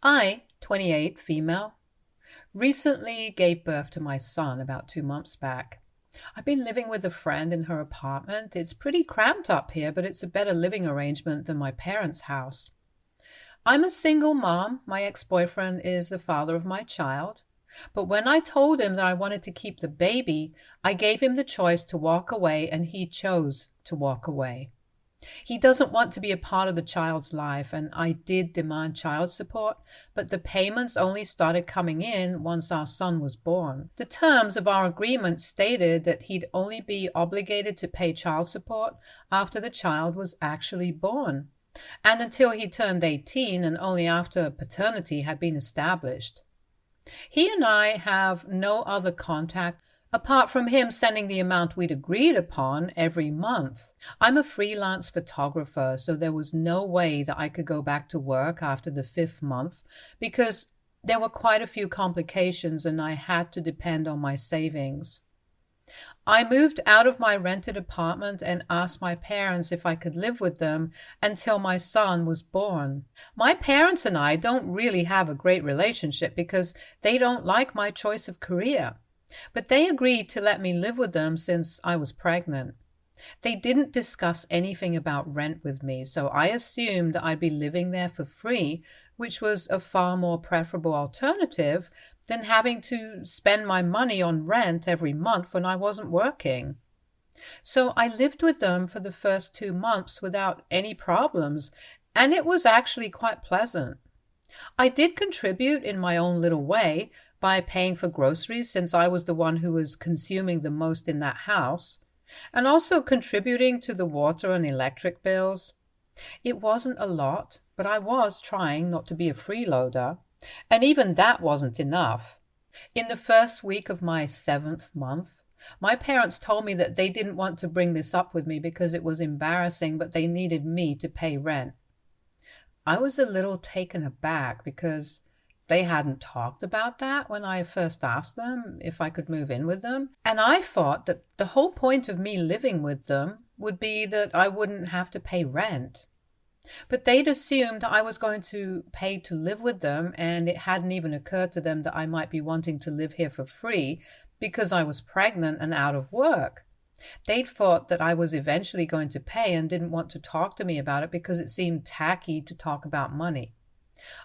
I, 28, female, recently gave birth to my son about 2 months back. I've been living with a friend in her apartment. It's pretty cramped up here, but it's a better living arrangement than my parents' house. I'm a single mom. My ex-boyfriend is the father of my child. But when I told him that I wanted to keep the baby, I gave him the choice to walk away, and he chose to walk away. He doesn't want to be a part of the child's life, and I did demand child support, but the payments only started coming in once our son was born. The terms of our agreement stated that he'd only be obligated to pay child support after the child was actually born, and until he turned 18, and only after paternity had been established. He and I have no other contact apart from him sending the amount we'd agreed upon every month. I'm a freelance photographer, so there was no way that I could go back to work after the 5th month because there were quite a few complications and I had to depend on my savings. I moved out of my rented apartment and asked my parents if I could live with them until my son was born. My parents and I don't really have a great relationship because they don't like my choice of career. But they agreed to let me live with them since I was pregnant. They didn't discuss anything about rent with me, so I assumed that I'd be living there for free, which was a far more preferable alternative than having to spend my money on rent every month when I wasn't working. So I lived with them for the first 2 months without any problems, and it was actually quite pleasant. I did contribute in my own little way by paying for groceries since I was the one who was consuming the most in that house, and also contributing to the water and electric bills. It wasn't a lot, but I was trying not to be a freeloader, and even that wasn't enough. In the first week of my 7th month, my parents told me that they didn't want to bring this up with me because it was embarrassing, but they needed me to pay rent. I was a little taken aback because they hadn't talked about that when I first asked them if I could move in with them, and I thought that the whole point of me living with them would be that I wouldn't have to pay rent. But they'd assumed I was going to pay to live with them, and it hadn't even occurred to them that I might be wanting to live here for free because I was pregnant and out of work. They'd thought that I was eventually going to pay and didn't want to talk to me about it because it seemed tacky to talk about money.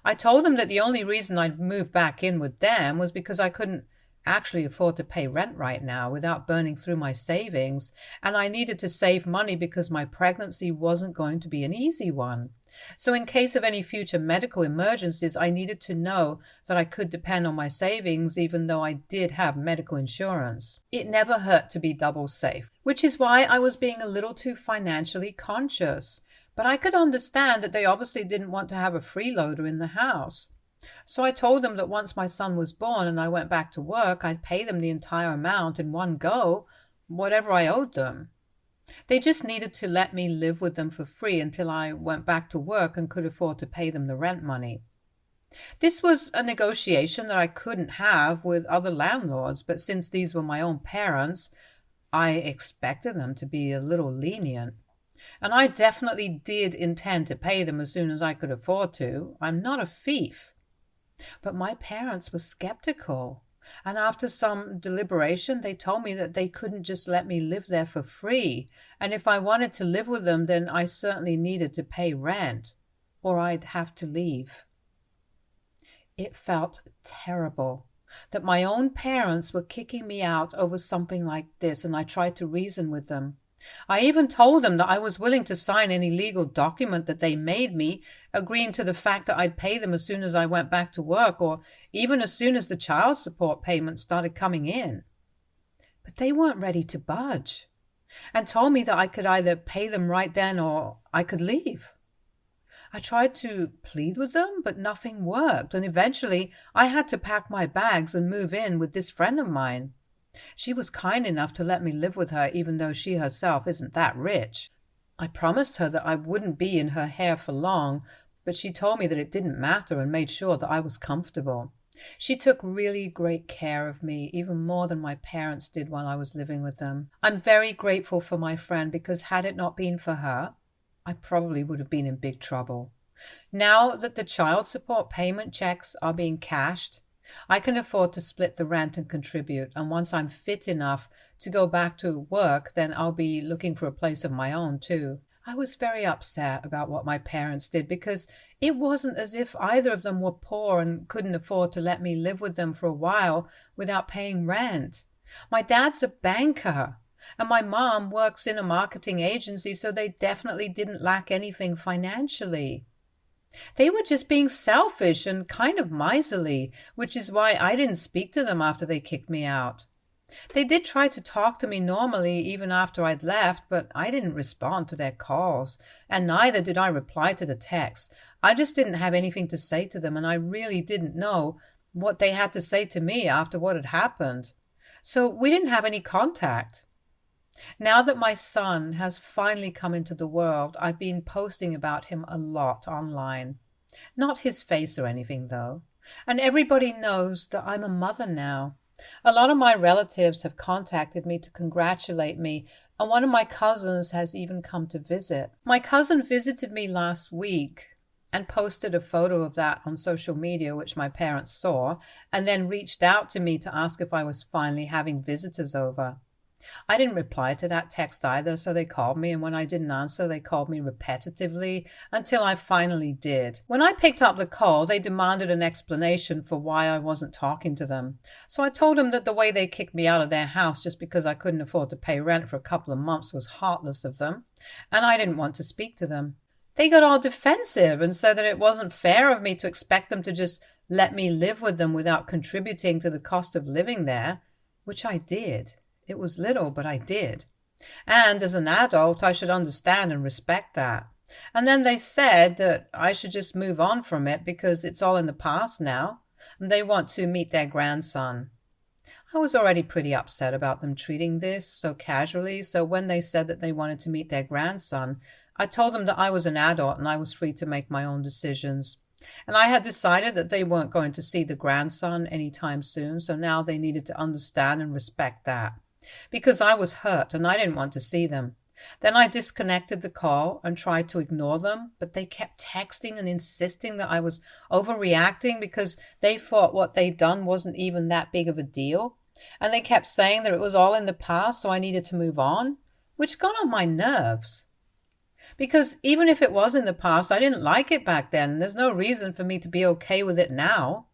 I told them that the only reason I'd moved back in with them was because I couldn't actually afford to pay rent right now without burning through my savings, and I needed to save money because my pregnancy wasn't going to be an easy one. So in case of any future medical emergencies, I needed to know that I could depend on my savings even though I did have medical insurance. It never hurt to be double safe, which is why I was being a little too financially conscious. But I could understand that they obviously didn't want to have a freeloader in the house. So I told them that once my son was born and I went back to work, I'd pay them the entire amount in one go, whatever I owed them. They just needed to let me live with them for free until I went back to work and could afford to pay them the rent money. This was a negotiation that I couldn't have with other landlords, but since these were my own parents, I expected them to be a little lenient. And I definitely did intend to pay them as soon as I could afford to. I'm not a thief. But my parents were skeptical. And after some deliberation, they told me that they couldn't just let me live there for free. And if I wanted to live with them, then I certainly needed to pay rent, or I'd have to leave. It felt terrible that my own parents were kicking me out over something like this, and I tried to reason with them. I even told them that I was willing to sign any legal document that they made me, agreeing to the fact that I'd pay them as soon as I went back to work, or even as soon as the child support payments started coming in. But they weren't ready to budge, and told me that I could either pay them right then or I could leave. I tried to plead with them, but nothing worked, and eventually I had to pack my bags and move in with this friend of mine. She was kind enough to let me live with her, even though she herself isn't that rich. I promised her that I wouldn't be in her hair for long, but she told me that it didn't matter and made sure that I was comfortable. She took really great care of me, even more than my parents did while I was living with them. I'm very grateful for my friend because had it not been for her, I probably would have been in big trouble. Now that the child support payment checks are being cashed, I can afford to split the rent and contribute. And once I'm fit enough to go back to work, then I'll be looking for a place of my own too. I was very upset about what my parents did because it wasn't as if either of them were poor and couldn't afford to let me live with them for a while without paying rent. My dad's a banker and my mom works in a marketing agency, so they definitely didn't lack anything financially. They were just being selfish and kind of miserly, which is why I didn't speak to them after they kicked me out. They did try to talk to me normally even after I'd left, but I didn't respond to their calls, and neither did I reply to the texts. I just didn't have anything to say to them, and I really didn't know what they had to say to me after what had happened. So we didn't have any contact. Now that my son has finally come into the world, I've been posting about him a lot online. Not his face or anything, though. And everybody knows that I'm a mother now. A lot of my relatives have contacted me to congratulate me, and one of my cousins has even come to visit. My cousin visited me last week and posted a photo of that on social media, which my parents saw, and then reached out to me to ask if I was finally having visitors over. I didn't reply to that text either, so they called me, and when I didn't answer, they called me repetitively until I finally did. When I picked up the call, they demanded an explanation for why I wasn't talking to them. So I told them that the way they kicked me out of their house just because I couldn't afford to pay rent for a couple of months was heartless of them, and I didn't want to speak to them. They got all defensive and said that it wasn't fair of me to expect them to just let me live with them without contributing to the cost of living there, which I did. It was little, but I did. And as an adult, I should understand and respect that. And then they said that I should just move on from it because it's all in the past now, and they want to meet their grandson. I was already pretty upset about them treating this so casually, so when they said that they wanted to meet their grandson, I told them that I was an adult and I was free to make my own decisions. And I had decided that they weren't going to see the grandson anytime soon, so now they needed to understand and respect that. Because I was hurt and I didn't want to see them. Then I disconnected the call and tried to ignore them, but they kept texting and insisting that I was overreacting because they thought what they'd done wasn't even that big of a deal. And they kept saying that it was all in the past, so I needed to move on, which got on my nerves. Because even if it was in the past, I didn't like it back then, and there's no reason for me to be okay with it now.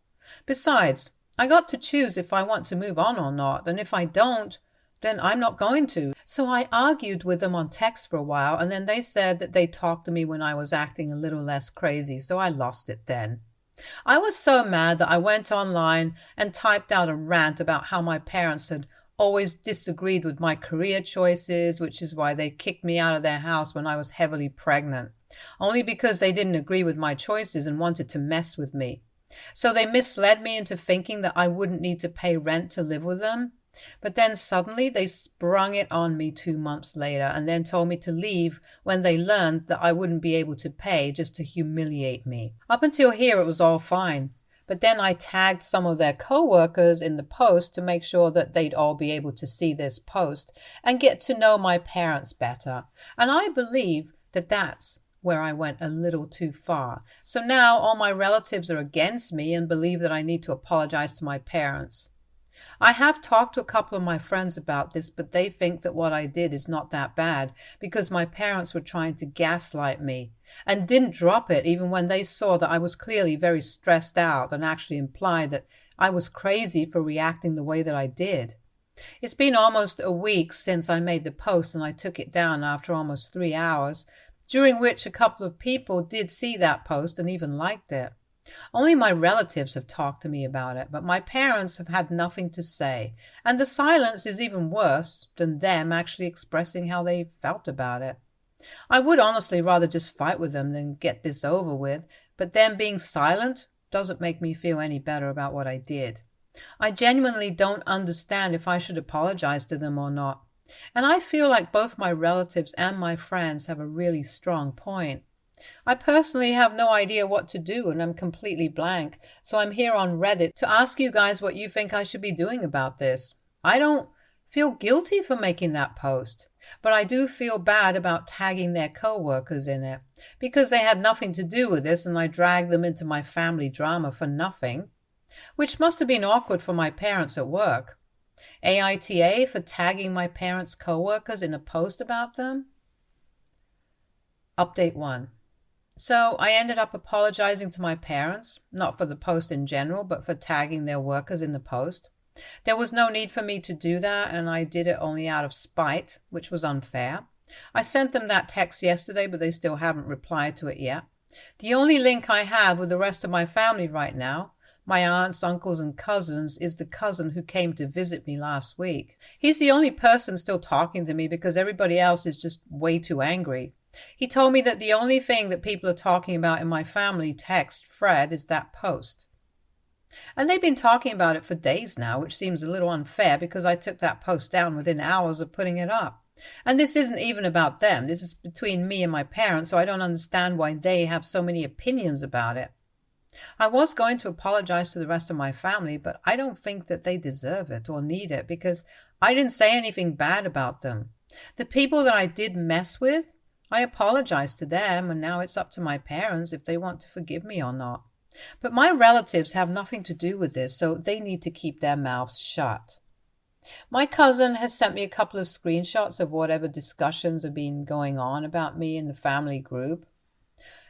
Besides, I got to choose if I want to move on or not, and if I don't, then I'm not going to. So I argued with them on text for a while, and then they said that they talked to me when I was acting a little less crazy, so I lost it then. I was so mad that I went online and typed out a rant about how my parents had always disagreed with my career choices, which is why they kicked me out of their house when I was heavily pregnant, only because they didn't agree with my choices and wanted to mess with me. So they misled me into thinking that I wouldn't need to pay rent to live with them. But then suddenly they sprung it on me 2 months later and then told me to leave when they learned that I wouldn't be able to pay, just to humiliate me. Up until here, it was all fine. But then I tagged some of their co-workers in the post to make sure that they'd all be able to see this post and get to know my parents better. And I believe that that's where I went a little too far. So now all my relatives are against me and believe that I need to apologize to my parents. I have talked to a couple of my friends about this, but they think that what I did is not that bad because my parents were trying to gaslight me and didn't drop it even when they saw that I was clearly very stressed out and actually implied that I was crazy for reacting the way that I did. It's been almost a week since I made the post and I took it down after almost 3 hours, during which a couple of people did see that post and even liked it. Only my relatives have talked to me about it, but my parents have had nothing to say, and the silence is even worse than them actually expressing how they felt about it. I would honestly rather just fight with them than get this over with, but them being silent doesn't make me feel any better about what I did. I genuinely don't understand if I should apologize to them or not, and I feel like both my relatives and my friends have a really strong point. I personally have no idea what to do and I'm completely blank, so I'm here on Reddit to ask you guys what you think I should be doing about this. I don't feel guilty for making that post, but I do feel bad about tagging their co-workers in it because they had nothing to do with this and I dragged them into my family drama for nothing, which must have been awkward for my parents at work. AITA for tagging my parents' co-workers in a post about them. Update 1. So I ended up apologizing to my parents, not for the post in general, but for tagging their workers in the post. There was no need for me to do that, and I did it only out of spite, which was unfair. I sent them that text yesterday, but they still haven't replied to it yet. The only link I have with the rest of my family right now, my aunts, uncles, and cousins, is the cousin who came to visit me last week. He's the only person still talking to me because everybody else is just way too angry. He told me that the only thing that people are talking about in my family text thread is that post. And they've been talking about it for days now, which seems a little unfair because I took that post down within hours of putting it up. And this isn't even about them. This is between me and my parents, so I don't understand why they have so many opinions about it. I was going to apologize to the rest of my family, but I don't think that they deserve it or need it because I didn't say anything bad about them. The people that I did mess with, I apologized to them, and now it's up to my parents if they want to forgive me or not. But my relatives have nothing to do with this, so they need to keep their mouths shut. My cousin has sent me a couple of screenshots of whatever discussions have been going on about me in the family group.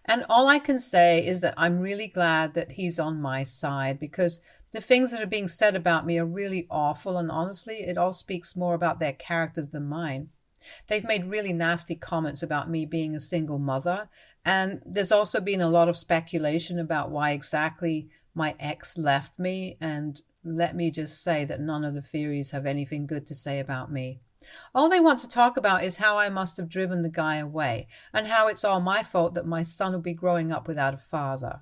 And all I can say is that I'm really glad that he's on my side because the things that are being said about me are really awful, and honestly, it all speaks more about their characters than mine. They've made really nasty comments about me being a single mother, and there's also been a lot of speculation about why exactly my ex left me, and let me just say that none of the theories have anything good to say about me. All they want to talk about is how I must have driven the guy away, and how it's all my fault that my son will be growing up without a father.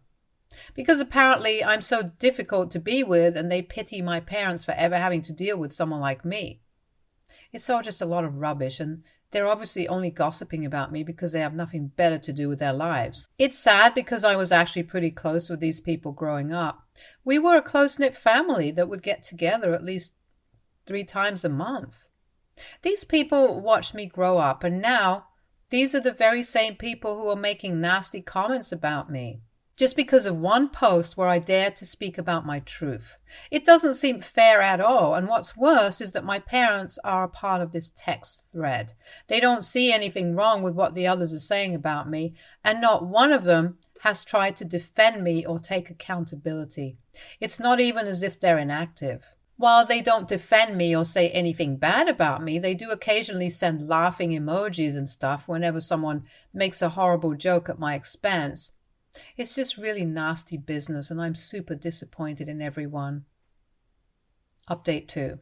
Because apparently I'm so difficult to be with, and they pity my parents for ever having to deal with someone like me. It's all just a lot of rubbish, and they're obviously only gossiping about me because they have nothing better to do with their lives. It's sad because I was actually pretty close with these people growing up. We were a close-knit family that would get together at least 3 times a month. These people watched me grow up, and now these are the very same people who are making nasty comments about me. Just because of one post where I dared to speak about my truth. It doesn't seem fair at all, and what's worse is that my parents are a part of this text thread. They don't see anything wrong with what the others are saying about me, and not one of them has tried to defend me or take accountability. It's not even as if they're inactive. While they don't defend me or say anything bad about me, they do occasionally send laughing emojis and stuff whenever someone makes a horrible joke at my expense. It's just really nasty business, and I'm super disappointed in everyone. Update 2.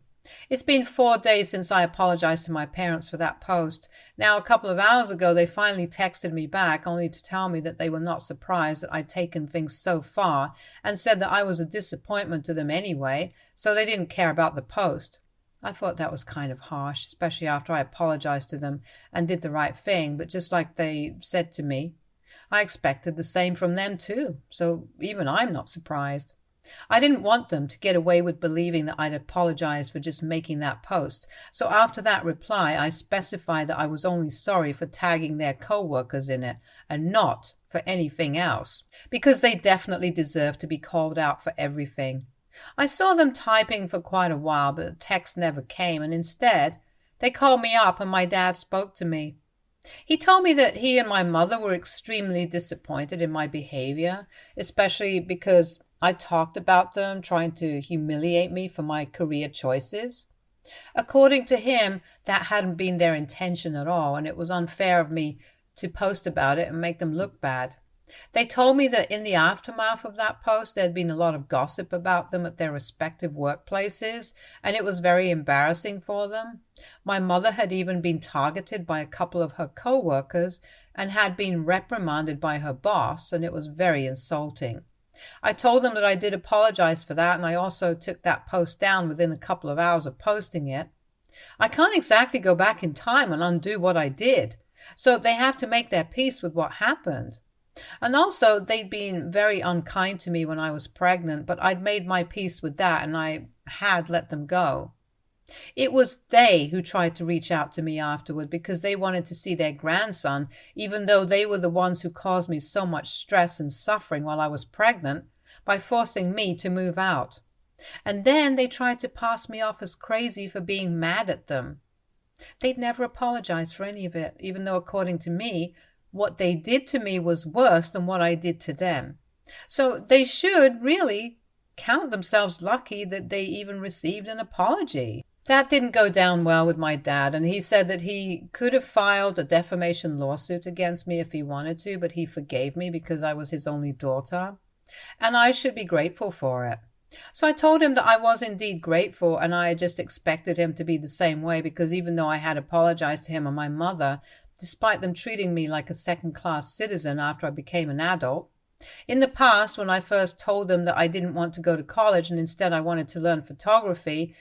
It's been 4 days since I apologized to my parents for that post. Now, a couple of hours ago, they finally texted me back, only to tell me that they were not surprised that I'd taken things so far, and said that I was a disappointment to them anyway, so they didn't care about the post. I thought that was kind of harsh, especially after I apologized to them and did the right thing, but just like they said to me, I expected the same from them too, so even I'm not surprised. I didn't want them to get away with believing that I'd apologized for just making that post, so after that reply I specified that I was only sorry for tagging their co-workers in it and not for anything else, because they definitely deserve to be called out for everything. I saw them typing for quite a while, but the text never came, and instead they called me up and my dad spoke to me. He told me that he and my mother were extremely disappointed in my behavior, especially because I talked about them trying to humiliate me for my career choices. According to him, that hadn't been their intention at all, and it was unfair of me to post about it and make them look bad. They told me that in the aftermath of that post, there'd been a lot of gossip about them at their respective workplaces, and it was very embarrassing for them. My mother had even been targeted by a couple of her co-workers and had been reprimanded by her boss, and it was very insulting. I told them that I did apologize for that, and I also took that post down within a couple of hours of posting it. I can't exactly go back in time and undo what I did, so they have to make their peace with what happened. And also, they'd been very unkind to me when I was pregnant, but I'd made my peace with that and I had let them go. It was they who tried to reach out to me afterward because they wanted to see their grandson, even though they were the ones who caused me so much stress and suffering while I was pregnant by forcing me to move out. And then they tried to pass me off as crazy for being mad at them. They'd never apologized for any of it, even though, according to me, what they did to me was worse than what I did to them. So they should really count themselves lucky that they even received an apology. That didn't go down well with my dad, and he said that he could have filed a defamation lawsuit against me if he wanted to, but he forgave me because I was his only daughter, and I should be grateful for it. So I told him that I was indeed grateful, and I just expected him to be the same way because even though I had apologized to him and my mother, despite them treating me like a second-class citizen after I became an adult, in the past, when I first told them that I didn't want to go to college and instead I wanted to learn photography,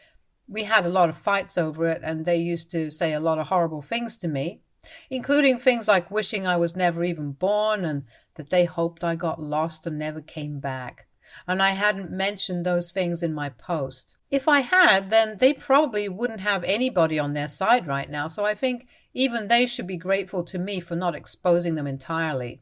we had a lot of fights over it, and they used to say a lot of horrible things to me, including things like wishing I was never even born and that they hoped I got lost and never came back. And I hadn't mentioned those things in my post. If I had, then they probably wouldn't have anybody on their side right now, so I think even they should be grateful to me for not exposing them entirely.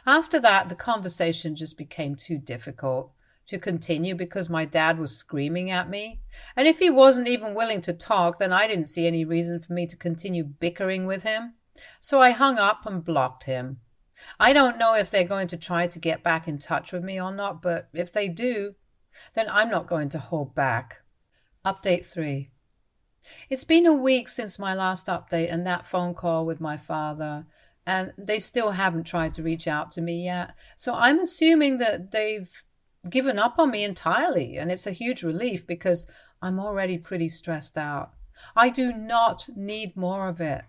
After that, the conversation just became too difficult to continue because my dad was screaming at me. And if he wasn't even willing to talk, then I didn't see any reason for me to continue bickering with him. So I hung up and blocked him. I don't know if they're going to try to get back in touch with me or not, but if they do, then I'm not going to hold back. Update 3. It's been a week since my last update and that phone call with my father, and they still haven't tried to reach out to me yet. So I'm assuming that they've given up on me entirely, and it's a huge relief because I'm already pretty stressed out. I do not need more of it.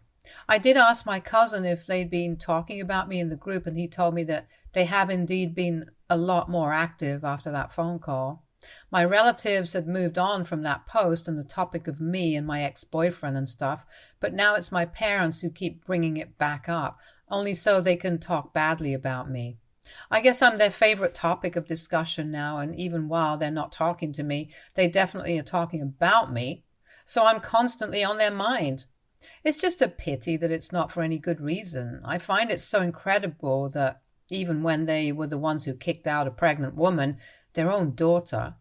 I did ask my cousin if they'd been talking about me in the group, and he told me that they have indeed been a lot more active after that phone call. My relatives had moved on from that post and the topic of me and my ex-boyfriend and stuff, but now it's my parents who keep bringing it back up, only so they can talk badly about me. I guess I'm their favorite topic of discussion now, and even while they're not talking to me, they definitely are talking about me, so I'm constantly on their mind. It's just a pity that it's not for any good reason. I find it so incredible that even when they were the ones who kicked out a pregnant woman, their own daughter,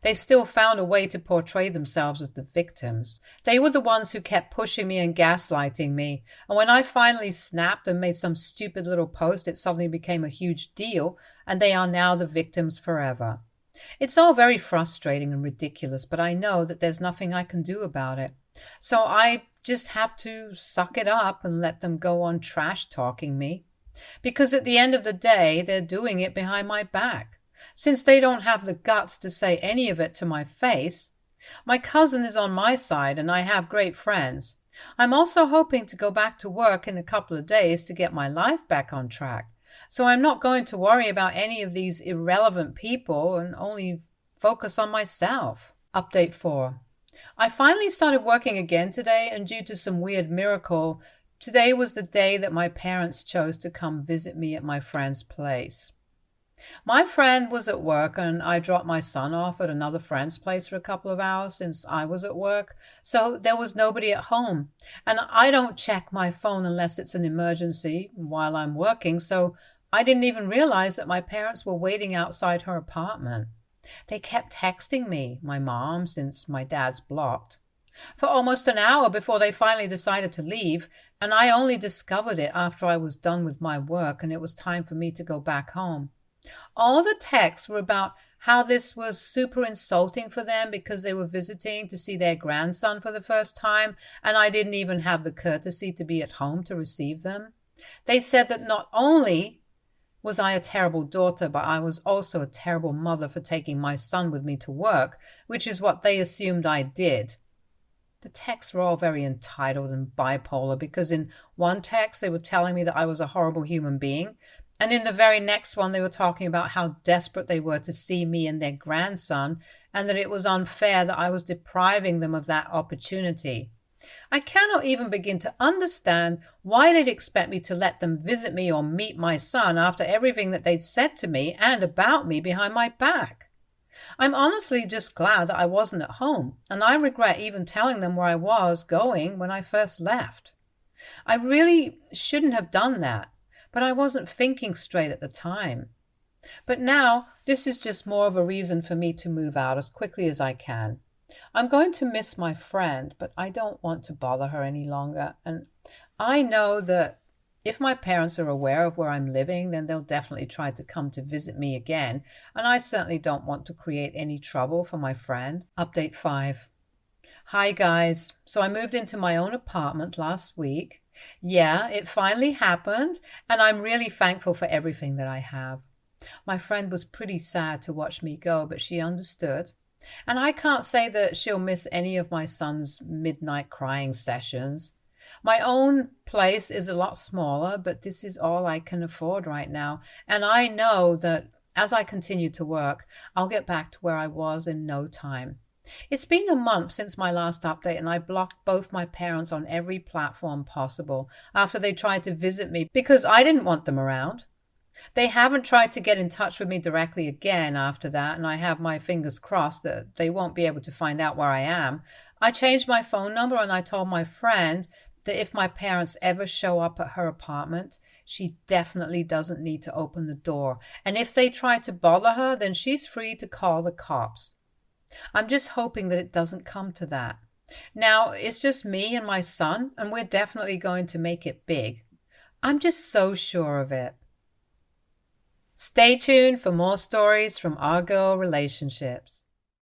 they still found a way to portray themselves as the victims. They were the ones who kept pushing me and gaslighting me, and when I finally snapped and made some stupid little post, it suddenly became a huge deal, and they are now the victims forever. It's all very frustrating and ridiculous, but I know that there's nothing I can do about it. So I just have to suck it up and let them go on trash talking me. Because at the end of the day, they're doing it behind my back. Since they don't have the guts to say any of it to my face, my cousin is on my side and I have great friends. I'm also hoping to go back to work in a couple of days to get my life back on track. So I'm not going to worry about any of these irrelevant people and only focus on myself. Update 4. I finally started working again today, and due to some weird miracle, today was the day that my parents chose to come visit me at my friend's place. My friend was at work and I dropped my son off at another friend's place for a couple of hours since I was at work, so there was nobody at home. And I don't check my phone unless it's an emergency while I'm working, so I didn't even realize that my parents were waiting outside her apartment. They kept texting me, my mom, since my dad's blocked, for almost an hour before they finally decided to leave, and I only discovered it after I was done with my work and it was time for me to go back home. All the texts were about how this was super insulting for them because they were visiting to see their grandson for the first time, and I didn't even have the courtesy to be at home to receive them. They said that not only was I a terrible daughter, but I was also a terrible mother for taking my son with me to work, which is what they assumed I did. The texts were all very entitled and bipolar because in one text they were telling me that I was a horrible human being, and in the very next one they were talking about how desperate they were to see me and their grandson, and that it was unfair that I was depriving them of that opportunity. I cannot even begin to understand why they'd expect me to let them visit me or meet my son after everything that they'd said to me and about me behind my back. I'm honestly just glad that I wasn't at home, and I regret even telling them where I was going when I first left. I really shouldn't have done that, but I wasn't thinking straight at the time. But now, this is just more of a reason for me to move out as quickly as I can. I'm going to miss my friend, but I don't want to bother her any longer. And I know that if my parents are aware of where I'm living, then they'll definitely try to come to visit me again. And I certainly don't want to create any trouble for my friend. Update 5. Hi guys. So I moved into my own apartment last week. Yeah, it finally happened, and I'm really thankful for everything that I have. My friend was pretty sad to watch me go, but she understood. And I can't say that she'll miss any of my son's midnight crying sessions. My own place is a lot smaller, but this is all I can afford right now. And I know that as I continue to work, I'll get back to where I was in no time. It's been a month since my last update, and I blocked both my parents on every platform possible after they tried to visit me because I didn't want them around. They haven't tried to get in touch with me directly again after that, and I have my fingers crossed that they won't be able to find out where I am. I changed my phone number, and I told my friend that if my parents ever show up at her apartment, she definitely doesn't need to open the door. And if they try to bother her, then she's free to call the cops. I'm just hoping that it doesn't come to that. Now, it's just me and my son, and we're definitely going to make it big. I'm just so sure of it. Stay tuned for more stories from our girl relationships.